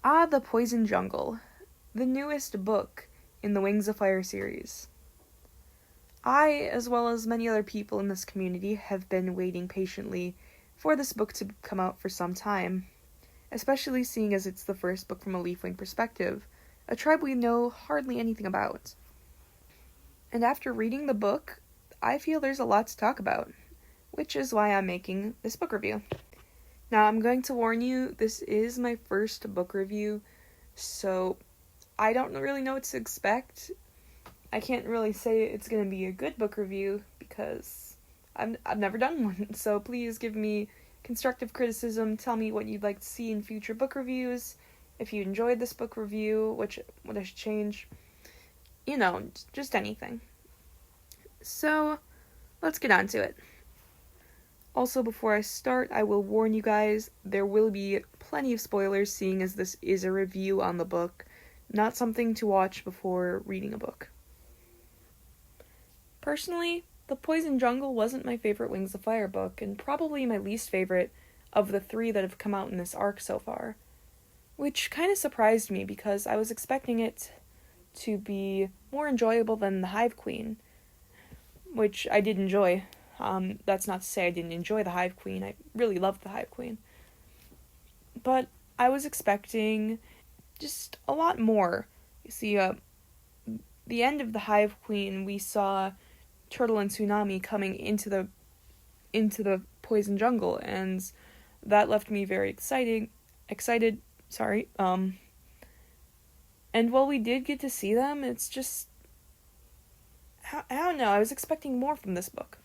The Poison Jungle, the newest book in the Wings of Fire series. I, as well as many other people in this community, have been waiting patiently for this book to come out for some time, especially seeing as it's the first book from a Leafwing perspective, a tribe we know hardly anything about. And after reading the book, I feel there's a lot to talk about, which is why I'm making this book review. Now, I'm going to warn you, this is my first book review, so I don't really know what to expect. I can't really say it's going to be a good book review because I've never done one, so please give me constructive criticism, tell me what you'd like to see in future book reviews, if you enjoyed this book review, what I should change, just anything. So, let's get on to it. Also, before I start, I will warn you guys, there will be plenty of spoilers seeing as this is a review on the book, not something to watch before reading a book. Personally, The Poison Jungle wasn't my favorite Wings of Fire book, and probably my least favorite of the 3 that have come out in this arc so far. Which kind of surprised me because I was expecting it to be more enjoyable than The Hive Queen, which I did enjoy. That's not to say I didn't enjoy The Hive Queen. I really loved The Hive Queen. But I was expecting just a lot more. You see, the end of The Hive Queen, we saw Turtle and Tsunami coming into the Poison Jungle, and that left me very excited. And while we did get to see them, it's just, I don't know, I was expecting more from this book.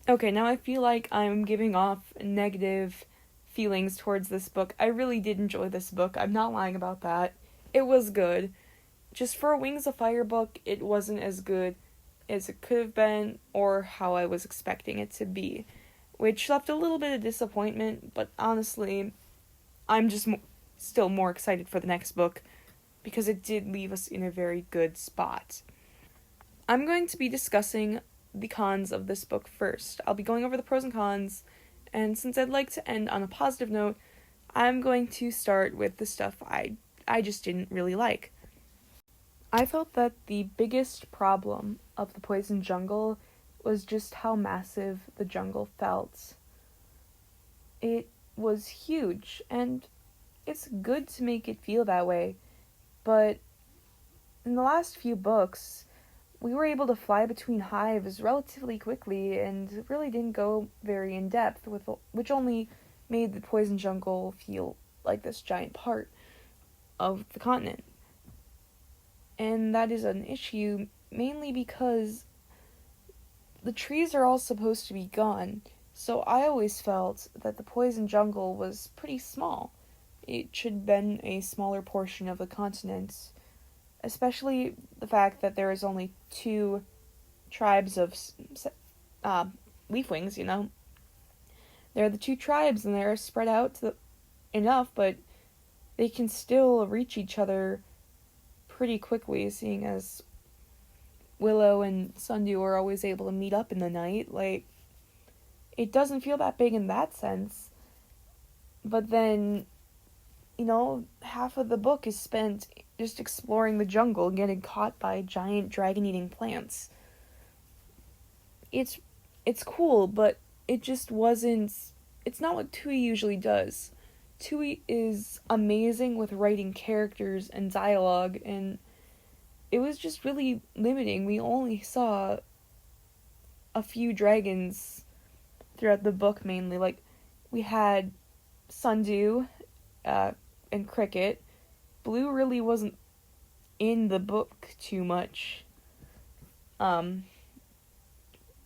Okay, now I feel like I'm giving off negative feelings towards this book. I really did enjoy this book. I'm not lying about that. It was good. Just for a Wings of Fire book, it wasn't as good as it could have been or how I was expecting it to be, which left a little bit of disappointment, but honestly, I'm just still more excited for the next book because it did leave us in a very good spot. I'm going to be discussing the cons of this book first. I'll be going over the pros and cons, and since I'd like to end on a positive note, I'm going to start with the stuff I just didn't really like. I felt that the biggest problem of the Poison Jungle was just how massive the jungle felt. It was huge, and it's good to make it feel that way, but in the last few books, we were able to fly between hives relatively quickly and really didn't go very in depth, which only made the Poison Jungle feel like this giant part of the continent. And that is an issue mainly because the trees are all supposed to be gone, so I always felt that the Poison Jungle was pretty small. It should have been a smaller portion of the continent, especially the fact that there is only 2 tribes of Leafwings, They're the 2 tribes, and they're spread out enough, but they can still reach each other pretty quickly, seeing as Willow and Sundew are always able to meet up in the night. Like, it doesn't feel that big in that sense. But then, half of the book is spent just exploring the jungle, getting caught by giant dragon-eating plants. It's cool, but it just wasn't... It's not what Tui usually does. Tui is amazing with writing characters and dialogue, and it was just really limiting. We only saw a few dragons throughout the book, mainly. Like, we had Sundew and Cricket. Blue really wasn't in the book too much.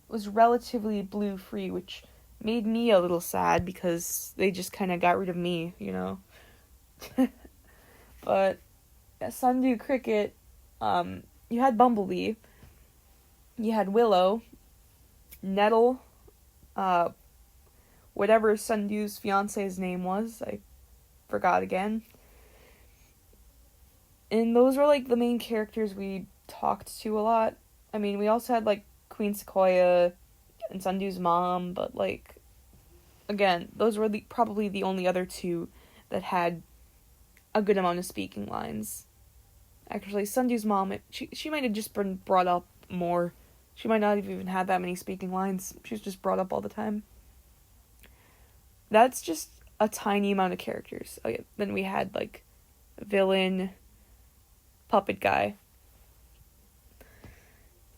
Was relatively blue free, which made me a little sad because they just kind of got rid of me, But Sundew, Cricket, you had Bumblebee, you had Willow, Nettle, whatever Sundew's fiance's name was, I forgot again. And those were, the main characters we talked to a lot. I mean, we also had, Queen Sequoia and Sundew's mom, but, again, those were probably the only other 2 that had a good amount of speaking lines. Actually, Sundu's mom, she might have just been brought up more. She might not have even had that many speaking lines. She was just brought up all the time. That's just a tiny amount of characters. Okay, then we had, like, villain, puppet guy.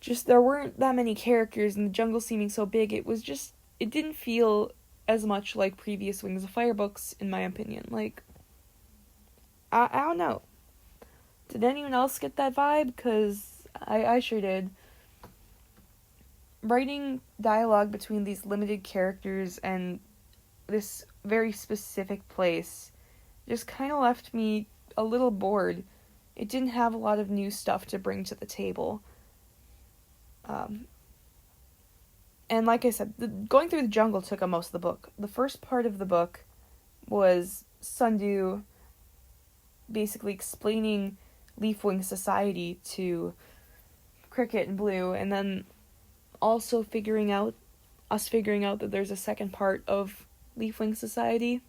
Just, there weren't that many characters, and the jungle seeming so big, it didn't feel as much like previous Wings of Fire books, in my opinion. Like, I don't know. Did anyone else get that vibe? Because I sure did. Writing dialogue between these limited characters and this very specific place just kind of left me a little bored. It didn't have a lot of new stuff to bring to the table. And like I said, going through the jungle took up most of the book. The first part of the book was Sundu basically explaining Leafwing society to Cricket and Blue, and then also figuring out that there's a second part of Leafwing society.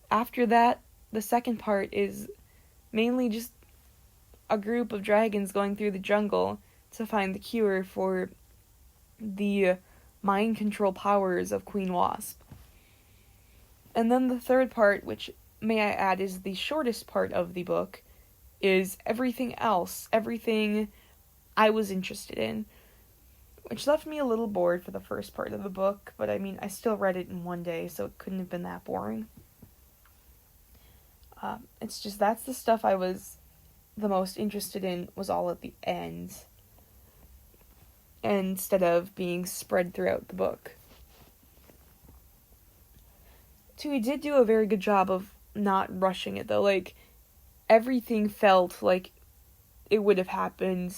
After that, the second part is mainly just a group of dragons going through the jungle to find the cure for the mind control powers of Queen Wasp. And then the third part, which, may I add, is the shortest part of the book, is everything else, everything I was interested in, which left me a little bored for the first part of the book, but I mean, I still read it in one day, so it couldn't have been that boring. It's just, that's the stuff I was the most interested in, was all at the end, instead of being spread throughout the book. Tui did do a very good job of not rushing it, though. Like, everything felt like it would have happened.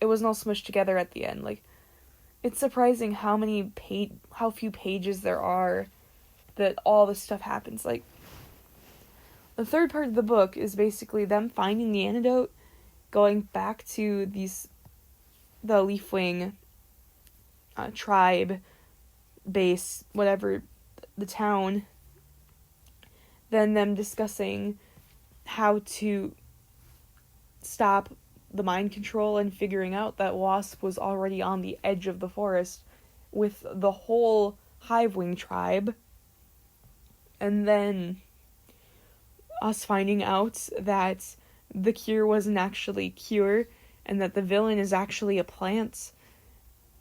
It wasn't all smushed together at the end. Like, it's surprising how few pages there are that all this stuff happens. Like, the third part of the book is basically them finding the antidote, going back to the Leafwing tribe base, whatever, the town, then them discussing how to stop the mind control and figuring out that Wasp was already on the edge of the forest with the whole Hivewing tribe, and then us finding out that the cure wasn't actually cure, and that the villain is actually a plant,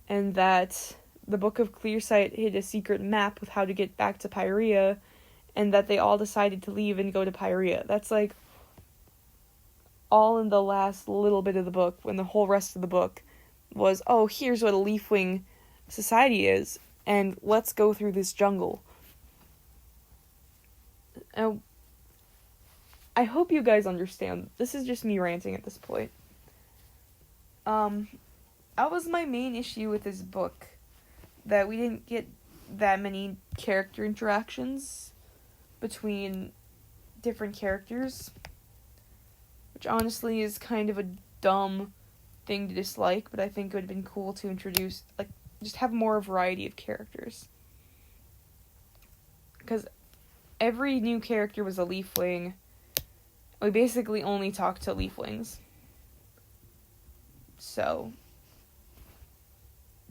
and that the Book of Clearsight hid a secret map with how to get back to Pyrea, and that they all decided to leave and go to Pyrea. That's like all in the last little bit of the book, when the whole rest of the book was, oh, here's what a Leafwing society is, and let's go through this jungle. I hope you guys understand. This is just me ranting at this point. That was my main issue with this book, that we didn't get that many character interactions between different characters, which honestly is kind of a dumb thing to dislike, but I think it would have been cool to introduce, like, just have more variety of characters. Because every new character was a Leafwing. We basically only talked to Leafwings. So,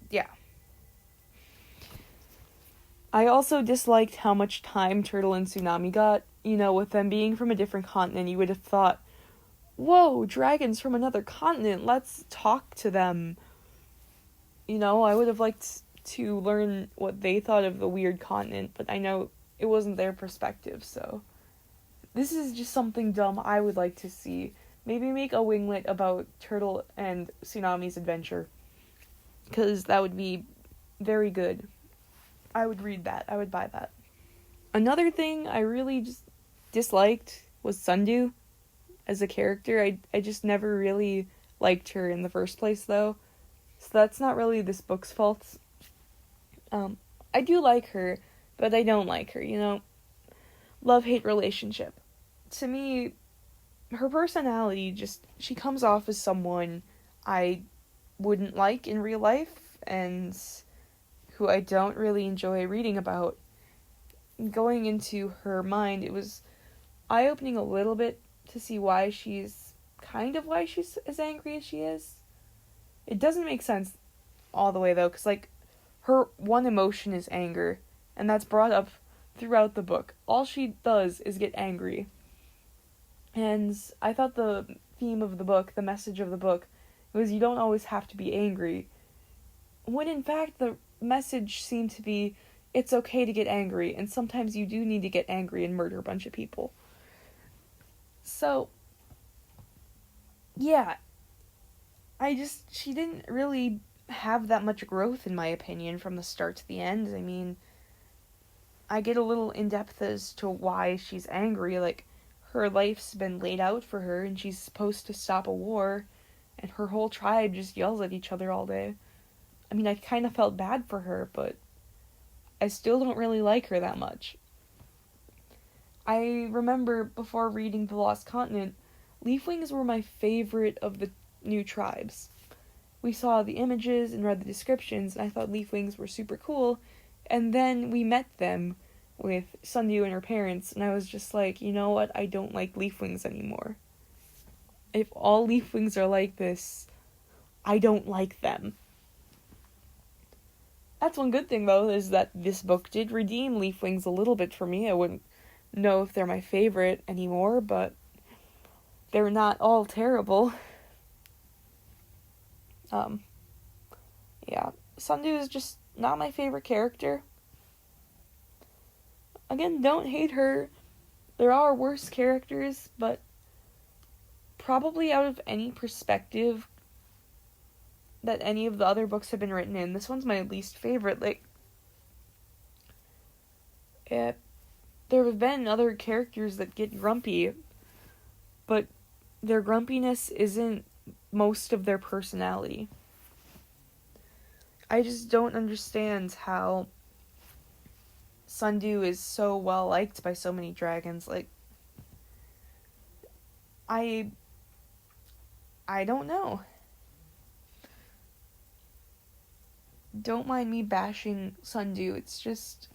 yeah. I also disliked how much time Turtle and Tsunami got. You know, with them being from a different continent, you would have thought, whoa, dragons from another continent, let's talk to them. You know, I would have liked to learn what they thought of the weird continent, but I know it wasn't their perspective, so this is just something dumb I would like to see. Maybe make a winglet about Turtle and Tsunami's adventure, because that would be very good. I would read that. I would buy that. Another thing I really just disliked was Sundu as a character. I just never really liked her in the first place, though, so that's not really this book's fault. I do like her, but I don't like her, you know? Love-hate relationship. To me, her personality she comes off as someone I wouldn't like in real life, and who I don't really enjoy reading about. Going into her mind, it was eye-opening a little bit to see why she's as angry as she is. It doesn't make sense all the way, though, because, like, her one emotion is anger, and that's brought up throughout the book. All she does is get angry. And I thought the theme of the book, the message of the book, was you don't always have to be angry. When in fact the message seemed to be it's okay to get angry, and sometimes you do need to get angry and murder a bunch of people. So, yeah. She didn't really have that much growth, in my opinion, from the start to the end. I mean, I get a little in-depth as to why she's angry. Like, her life's been laid out for her, and she's supposed to stop a war, and her whole tribe just yells at each other all day. I mean, I kind of felt bad for her, but I still don't really like her that much. I remember before reading The Lost Continent, Leafwings were my favorite of the new tribes. We saw the images and read the descriptions, and I thought Leafwings were super cool, and then we met them with Sundew and her parents, and I was just like, you know what, I don't like Leafwings anymore. If all Leafwings are like this, I don't like them. That's one good thing, though, is that this book did redeem Leafwings a little bit for me. I wouldn't know if they're my favorite anymore, but they're not all terrible. Yeah, Sundew is just not my favorite character. Again, don't hate her. There are worse characters, but probably out of any perspective that any of the other books have been written in, this one's my least favorite. Like, there have been other characters that get grumpy, but their grumpiness isn't most of their personality. I just don't understand how Sundew is so well liked by so many dragons. Like, I don't know. Don't mind me bashing Sundew. It's just,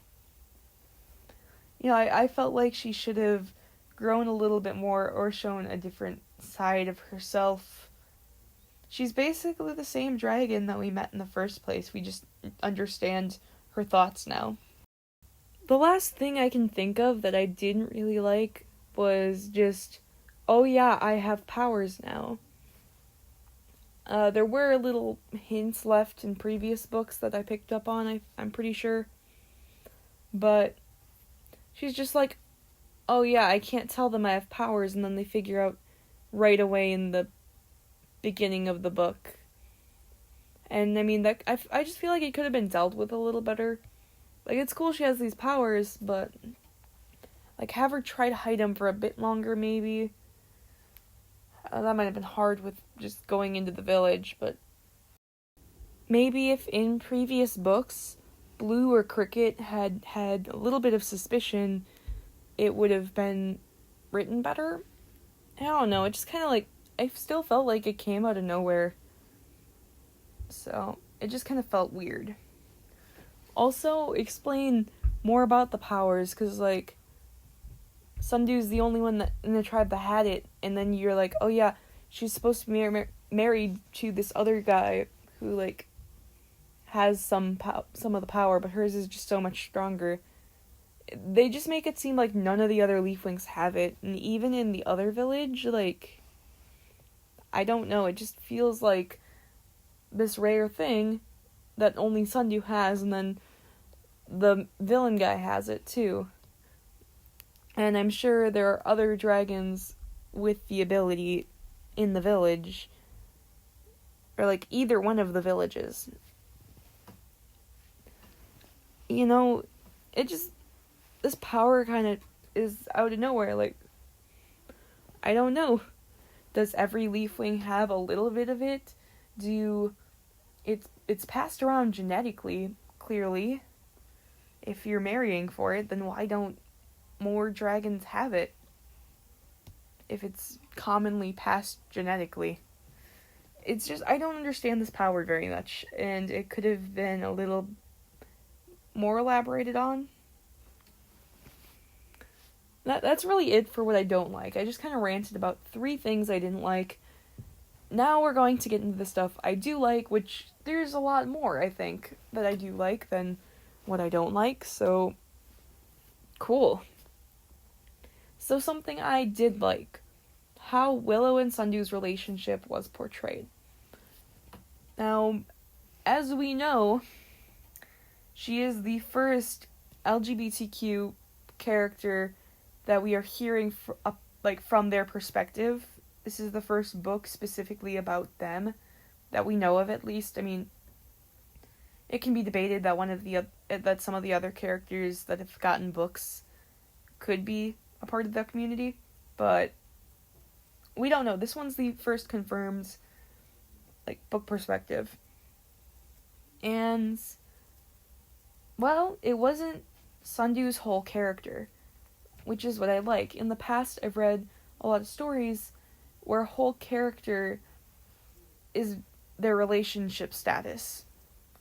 I felt like she should have grown a little bit more or shown a different side of herself. She's basically the same dragon that we met in the first place. We just understand her thoughts now. The last thing I can think of that I didn't really like was just, oh yeah, I have powers now. There were little hints left in previous books that I picked up on, I'm pretty sure. But she's just like, oh yeah, I can't tell them I have powers, and then they figure out right away in the beginning of the book. And I mean, that I just feel like it could have been dealt with a little better. Like, it's cool she has these powers, but like, have her try to hide them for a bit longer, maybe. That might have been hard with just going into the village, but maybe if in previous books Blue or Cricket had a little bit of suspicion, it would have been written better. I don't know, it just kind of like, I still felt like it came out of nowhere. So, it just kind of felt weird. Also, explain more about the powers, because, like, Sundew's the only one that in the tribe that had it, and then you're like, oh yeah, she's supposed to be married to this other guy who, like, has some of the power, but hers is just so much stronger. They just make it seem like none of the other Leafwings have it, and even in the other village, like, I don't know, it just feels like this rare thing that only Sundew has, and then the villain guy has it too. And I'm sure there are other dragons with the ability in the village, or like either one of the villages. This power kind of is out of nowhere. Like, I don't know. Does every Leafwing have a little bit of it? It's passed around genetically, clearly. If you're marrying for it, then why don't more dragons have it? If it's commonly passed genetically. It's just, I don't understand this power very much, and it could have been a little more elaborated on. That's really it for what I don't like. I just kind of ranted about 3 things I didn't like. Now we're going to get into the stuff I do like, which there's a lot more, I think, that I do like than what I don't like, so cool. So something I did like, how Willow and Sundu's relationship was portrayed. Now, as we know, she is the first LGBTQ character that we are hearing from their perspective. This is the first book specifically about them that we know of, at least. I mean, it can be debated that some of the other characters that have gotten books could be a part of the community, but we don't know. This one's the first confirmed book perspective. And well, it wasn't Sundu's whole character, which is what I like. In the past, I've read a lot of stories where a whole character is their relationship status.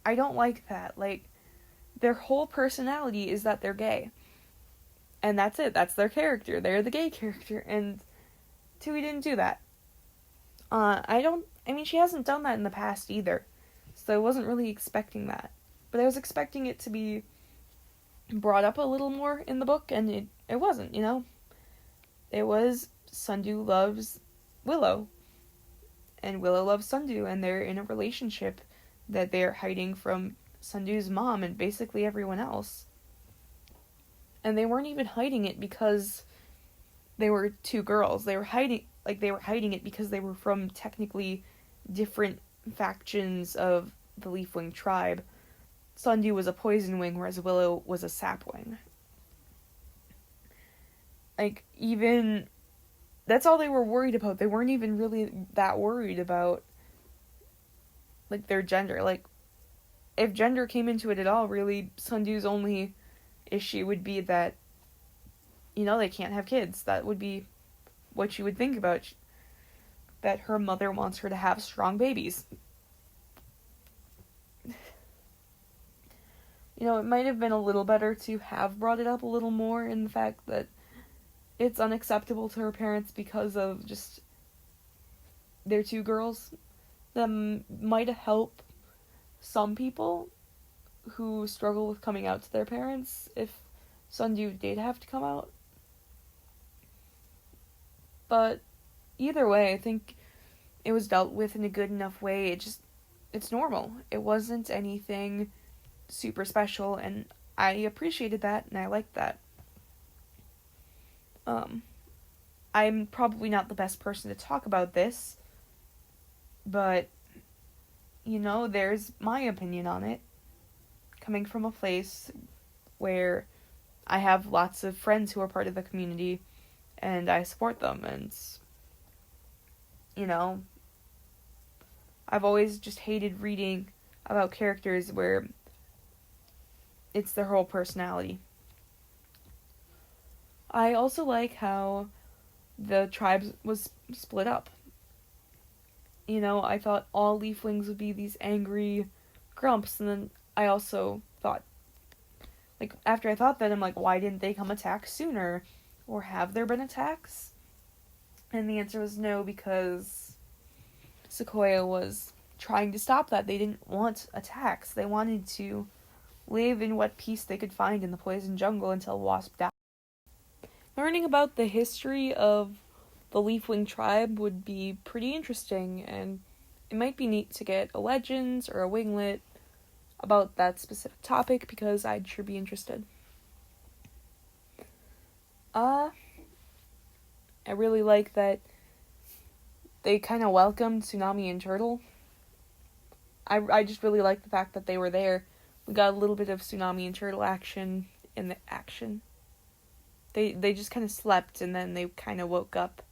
I don't like that. Their whole personality is that they're gay. And that's it. That's their character. They're the gay character. And Tui didn't do that. She hasn't done that in the past either. So I wasn't really expecting that. But I was expecting it to be brought up a little more in the book, and it wasn't, It was Sundu loves Willow, and Willow loves Sundu, and they're in a relationship that they're hiding from Sundu's mom and basically everyone else. And they weren't even hiding it because they were 2 girls. They were hiding it because they were from technically different factions of the Leafwing tribe. Sundu was a poison wing, whereas Willow was a sapwing. That's all they were worried about. They weren't even really that worried about, their gender. If gender came into it at all, really, Sundu's only issue would be that, they can't have kids. That would be what she would think about. That her mother wants her to have strong babies. It might have been a little better to have brought it up a little more in the fact that it's unacceptable to her parents because of just they're 2 girls. That might help some people who struggle with coming out to their parents if Sundu did have to come out. But either way, I think it was dealt with in a good enough way. It's normal. It wasn't anything super special, and I appreciated that, and I liked that. I'm probably not the best person to talk about this, but, there's my opinion on it, coming from a place where I have lots of friends who are part of the community, and I support them, and, I've always just hated reading about characters where it's their whole personality. I also like how the tribe was split up. I thought all Leafwings would be these angry grumps, and then I also thought, after I thought that, I'm like, why didn't they come attack sooner? Or have there been attacks? And the answer was no, because Sequoia was trying to stop that. They didn't want attacks. They wanted to live in what peace they could find in the poison jungle until Wasp died. Learning about the history of the Leafwing tribe would be pretty interesting, and it might be neat to get a Legends or a Winglet about that specific topic, because I'd sure be interested. I really like that they kind of welcomed Tsunami and Turtle. I just really like the fact that they were there. We got a little bit of Tsunami and Turtle action in the action. They just kind of slept, and then they kind of woke up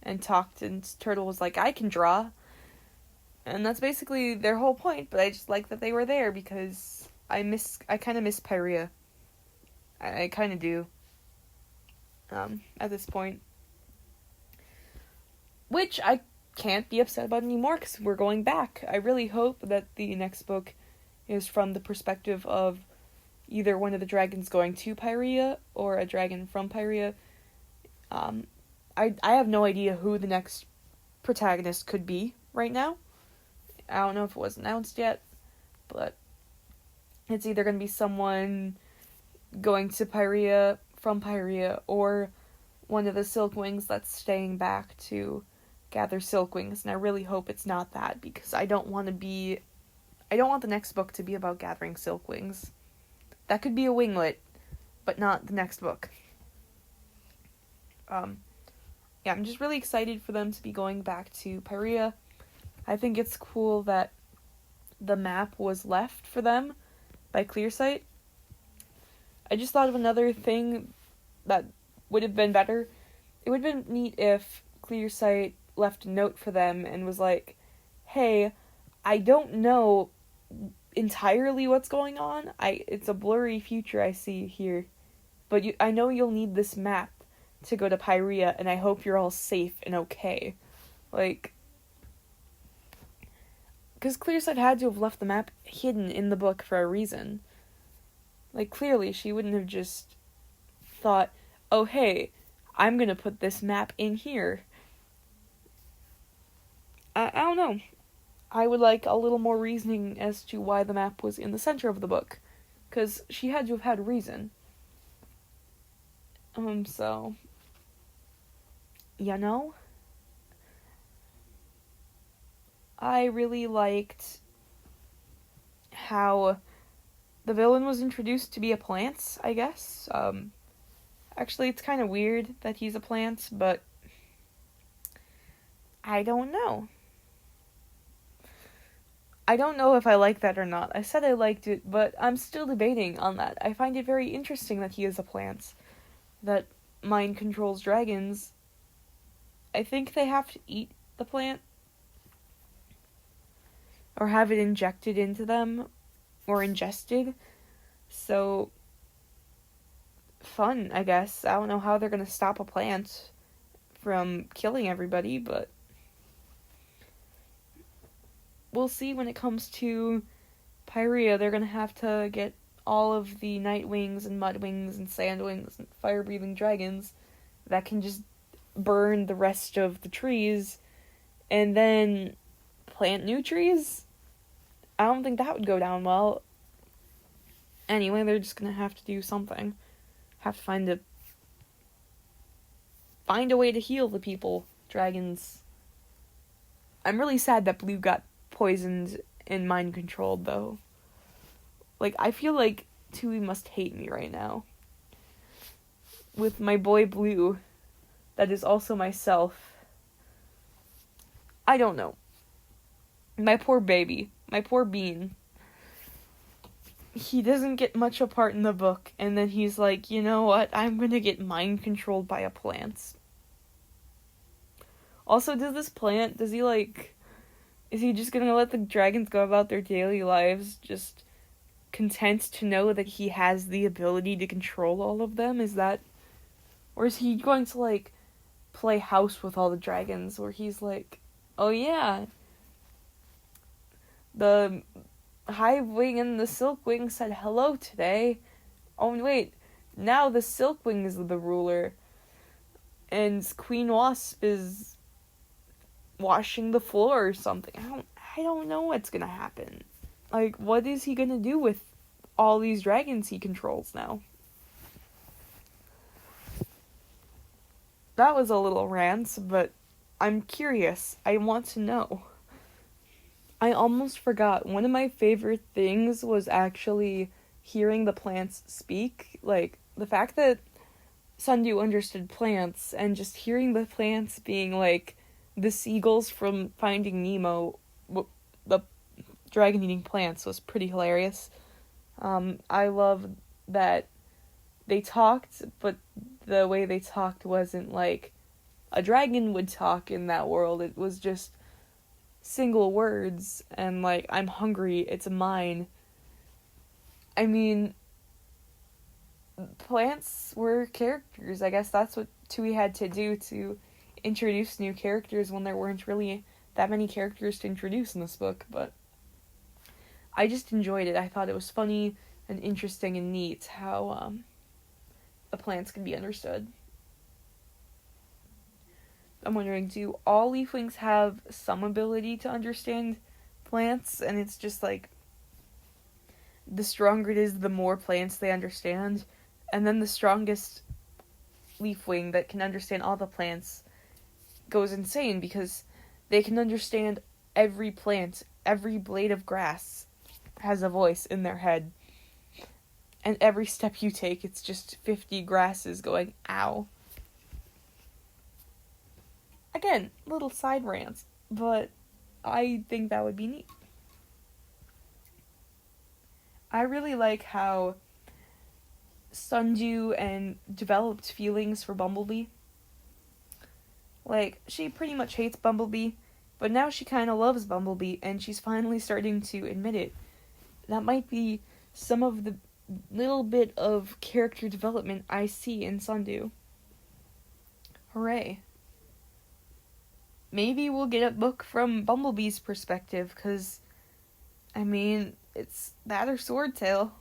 and talked, and Turtle was like, I can draw. And that's basically their whole point, but I just like that they were there, because I kind of miss Pyrea. I kind of do. At this point. Which I can't be upset about anymore, because we're going back. I really hope that the next book is from the perspective of either one of the dragons going to Pyrea or a dragon from Pyrea. I have no idea who the next protagonist could be right now. I don't know if it was announced yet, but it's either going to be someone going to Pyrea from Pyrea or one of the Silkwings that's staying back to gather Silkwings, and I really hope it's not that, because I don't want the next book to be about gathering Silkwings. That could be a winglet, but not the next book. Yeah, I'm just really excited for them to be going back to Pyrea. I think it's cool that the map was left for them by Clearsight. I just thought of another thing that would have been better. It would have been neat if Clearsight left a note for them and was like, hey, I don't know entirely what's going on. It's a blurry future I see here. But I know you'll need this map to go to Pyrea, and I hope you're all safe and okay. Like, because Clearsight had to have left the map hidden in the book for a reason. Like, clearly she wouldn't have just thought, oh hey, I'm gonna put this map in here. I don't know. I would like a little more reasoning as to why the map was in the center of the book. Because she had to have had a reason. So... You know? I really liked how the villain was introduced to be a plant, I guess. Actually, it's kind of weird that he's a plant, but I don't know. I don't know if I like that or not. I said I liked it, but I'm still debating on that. I find it very interesting that he is a plant, that mind controls dragons. I think they have to eat the plant, or have it injected into them, or ingested. So, fun, I guess. I don't know how they're gonna stop a plant from killing everybody, but we'll see when it comes to Pyrea. They're gonna have to get all of the Nightwings and Mudwings and Sandwings and fire-breathing dragons that can just burn the rest of the trees and then plant new trees. I don't think that would go down well. Anyway, they're just gonna have to do something. Have to find a way to heal the people. Dragons. I'm really sad that Blue got poisoned and mind controlled, though. Like, I feel like Tui must hate me right now. With my boy Blue, that is also myself. I don't know. My poor baby. My poor Bean. He doesn't get much a part in the book, and then he's like, you know what? I'm gonna get mind controlled by a plant. Also, is he just gonna let the dragons go about their daily lives, just content to know that he has the ability to control all of them? Or is he going to, like, play house with all the dragons, where he's like, oh yeah, the Hivewing and the Silkwing said hello today. Oh wait, now the Silkwing is the ruler, and Queen Wasp is washing the floor or something. I don't know what's gonna happen. Like, what is he gonna do with all these dragons he controls now? That was a little rant, but I'm curious. I want to know. I almost forgot. One of my favorite things was actually hearing the plants speak. Like, the fact that Sundew understood plants, and just hearing the plants being like the seagulls from Finding Nemo, the dragon-eating plants, was pretty hilarious. I love that they talked, but the way they talked wasn't like a dragon would talk in that world. It was just single words, and like, I'm hungry, it's mine. I mean, plants were characters. I guess that's what Tui had to do to introduce new characters when there weren't really that many characters to introduce in this book, but I just enjoyed it. I thought it was funny, and interesting and neat how the plants can be understood. I'm wondering, do all leaflings have some ability to understand plants, and it's just like the stronger it is, the more plants they understand, and then the strongest leafwing that can understand all the plants goes insane because they can understand every plant, every blade of grass has a voice in their head. And every step you take, it's just 50 grasses going, ow. Again, little side rants, but I think that would be neat. I really like how Sundew and developed feelings for Bumblebee. Like, she pretty much hates Bumblebee, but now she kind of loves Bumblebee, and she's finally starting to admit it. That might be some of the little bit of character development I see in Sundew. Hooray. Maybe we'll get a book from Bumblebee's perspective, because, I mean, it's that or Swordtail.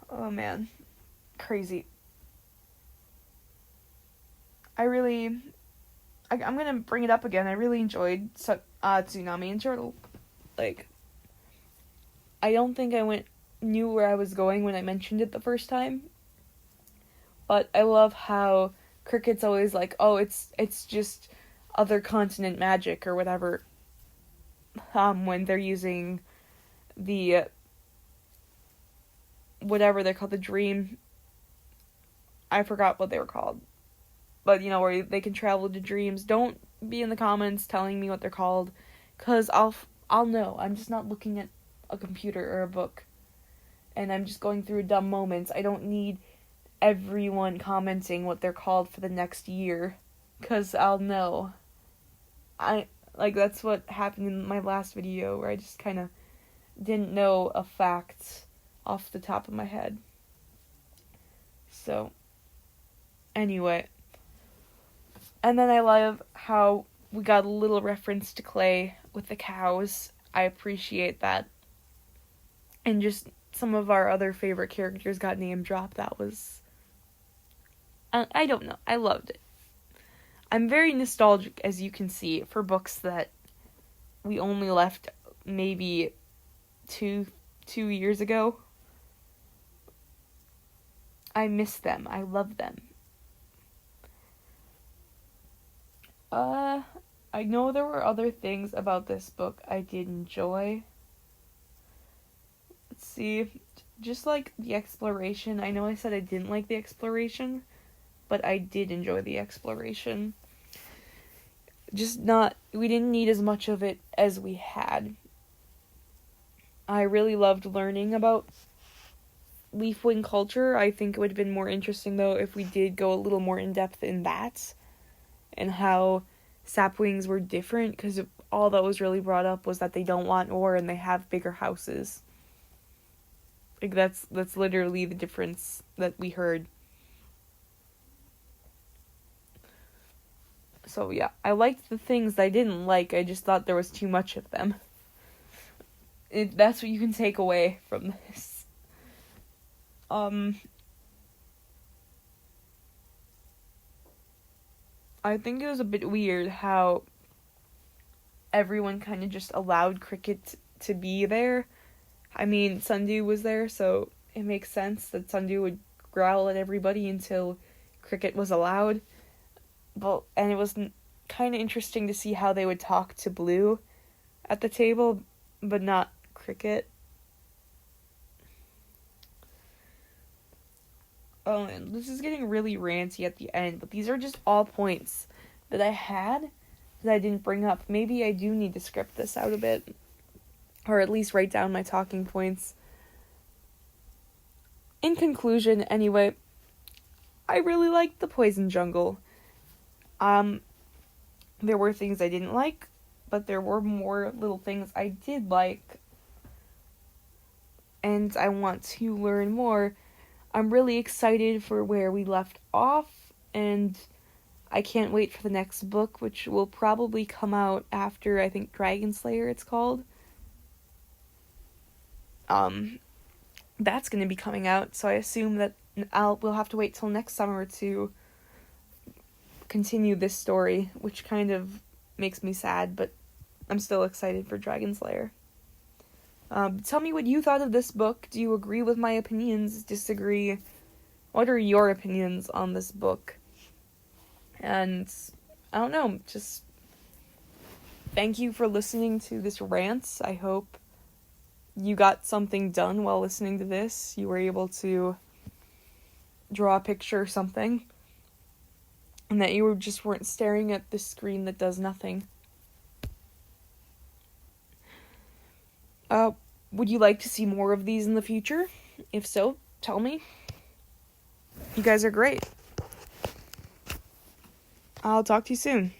Oh man. Crazy. I'm gonna bring it up again. I really enjoyed Tsunami and Turtle. Like, I don't think I knew where I was going when I mentioned it the first time. But I love how Cricket's always like, oh, it's just other continent magic or whatever. When they're using the whatever they're called, the dream. I forgot what they were called. But, where they can travel to dreams. Don't be in the comments telling me what they're called, because I'll know. I'm just not looking at a computer or a book, and I'm just going through dumb moments. I don't need everyone commenting what they're called for the next year, because I'll know. That's what happened in my last video, where I just kind of didn't know a fact off the top of my head. So, anyway. And then I love how we got a little reference to Clay with the cows. I appreciate that. And just some of our other favorite characters got name dropped. That was... I don't know. I loved it. I'm very nostalgic, as you can see, for books that we only left maybe two years ago. I miss them. I love them. I know there were other things about this book I did enjoy. Let's see. Just like the exploration. I know I said I didn't like the exploration, but I did enjoy the exploration. We didn't need as much of it as we had. I really loved learning about leafwing culture. I think it would have been more interesting, though, if we did go a little more in depth in that, and how sapwings were different, because all that was really brought up was that they don't want ore and they have bigger houses. Like, that's literally the difference that we heard. So yeah, I liked the things I didn't like. I just thought there was too much of them. That's what you can take away from this. I think it was a bit weird how everyone kind of just allowed Cricket to be there. I mean, Sundew was there, so it makes sense that Sundew would growl at everybody until Cricket was allowed. And it was kind of interesting to see how they would talk to Blue at the table, but not Cricket. Oh, and this is getting really ranty at the end, but these are just all points that I had that I didn't bring up. Maybe I do need to script this out a bit, or at least write down my talking points. In conclusion, anyway, I really liked the Poison Jungle. There were things I didn't like, but there were more little things I did like, and I want to learn more. I'm really excited for where we left off, and I can't wait for the next book, which will probably come out after, I think, Dragon Slayer it's called. um, that's going to be coming out, so I assume that we'll have to wait till next summer to continue this story, which kind of makes me sad, but I'm still excited for Dragon Slayer. Tell me what you thought of this book. Do you agree with my opinions? Disagree? What are your opinions on this book? And I don't know, just thank you for listening to this rant. I hope you got something done while listening to this. You were able to draw a picture or something. And that you just weren't staring at this screen that does nothing. Would you like to see more of these in the future? If so, tell me. You guys are great. I'll talk to you soon.